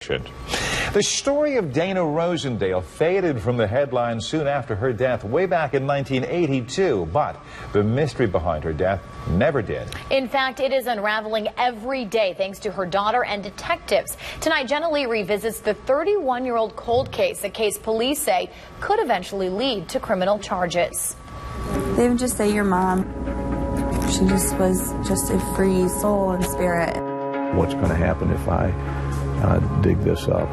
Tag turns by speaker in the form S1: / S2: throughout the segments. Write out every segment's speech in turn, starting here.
S1: The story of Dana Rosendale faded from the headlines soon after her death way back in 1982, but the mystery behind her death never did.
S2: In fact, it is unraveling every day thanks to her daughter and detectives. Tonight, Jenna Lee revisits the 31-year-old cold case, a case police say could eventually lead to criminal charges.
S3: They would just say your mom, she just was just a free soul and spirit.
S4: What's going to happen if I dig this up?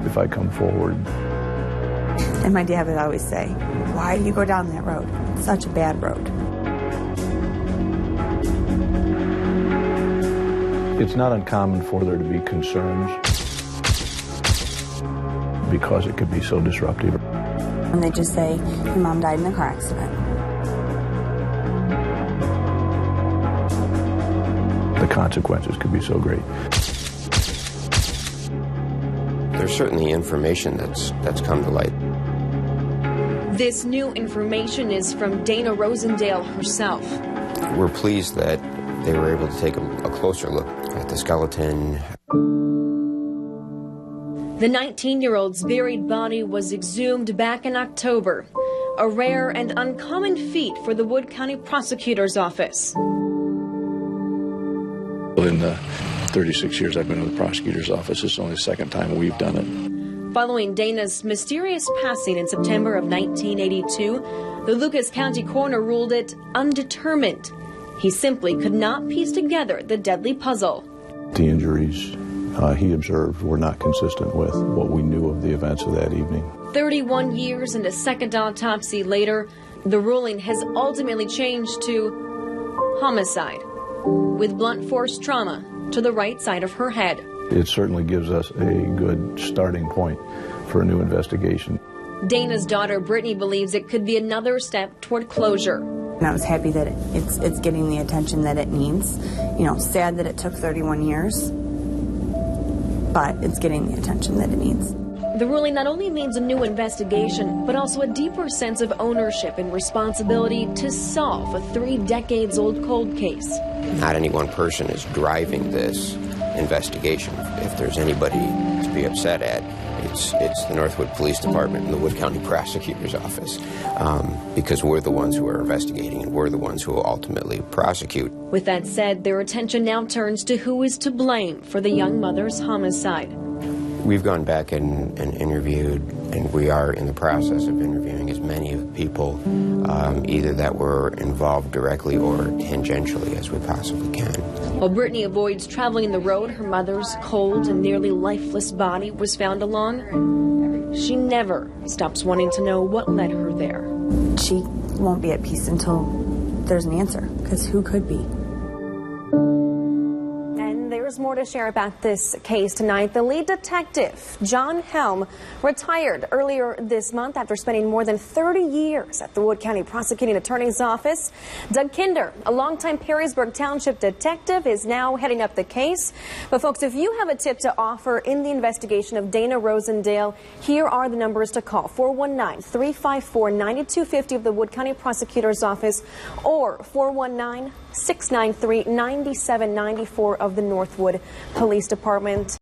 S4: If I come forward?
S3: And my dad would always say, why do you go down that road? It's such a bad road.
S4: It's not uncommon for there to be concerns because it could be so disruptive.
S3: And they just say, your mom died in a car accident.
S4: The consequences could be so great.
S5: There's certainly information that's come to light.
S6: This new information is from Dana Rosendale herself.
S5: We're pleased that they were able to take a closer look at the skeleton.
S6: The 19-year-old's buried body was exhumed back in October, a rare and uncommon feat for the Wood County Prosecutor's Office.
S4: In the 36 years I've been with the prosecutor's office, it's only the second time we've done it.
S6: Following Dana's mysterious passing in September of 1982, the Lucas County coroner ruled it undetermined. He simply could not piece together the deadly puzzle.
S4: The injuries he observed were not consistent with what we knew of the events of that evening.
S6: 31 years and a second autopsy later, the ruling has ultimately changed to homicide, with blunt force trauma to the right side of her head.
S4: It certainly gives us a good starting point for a new investigation.
S6: Dana's daughter, Brittany, believes it could be another step toward closure.
S3: And I was happy that it's getting the attention that it needs. You know, sad that it took 31 years, but it's getting the attention that it needs.
S6: The ruling not only means a new investigation, but also a deeper sense of ownership and responsibility to solve a 3-decades-old cold case.
S5: Not any one person is driving this investigation. If there's anybody to be upset at, it's the Northwood Police Department and the Wood County Prosecutor's Office, because we're the ones who are investigating and we're the ones who will ultimately prosecute.
S6: With that said, their attention now turns to who is to blame for the young mother's homicide.
S5: We've gone back and interviewed, and we are in the process of interviewing as many of the people, either that were involved directly or tangentially as we possibly can.
S6: While Brittany avoids traveling the road her mother's cold and nearly lifeless body was found along, she never stops wanting to know what led her there.
S3: She won't be at peace until there's an answer, because who could be?
S6: There's more to share about this case tonight. The lead detective, John Helm, retired earlier this month after spending more than 30 years at the Wood County Prosecuting Attorney's Office. Doug Kinder, a longtime Perrysburg Township detective, is now heading up the case. But folks, if you have a tip to offer in the investigation of Dana Rosendale, here are the numbers to call: 419-354-9250 of the Wood County Prosecutor's Office, or 419-693-9794 of the Northwood Police Department.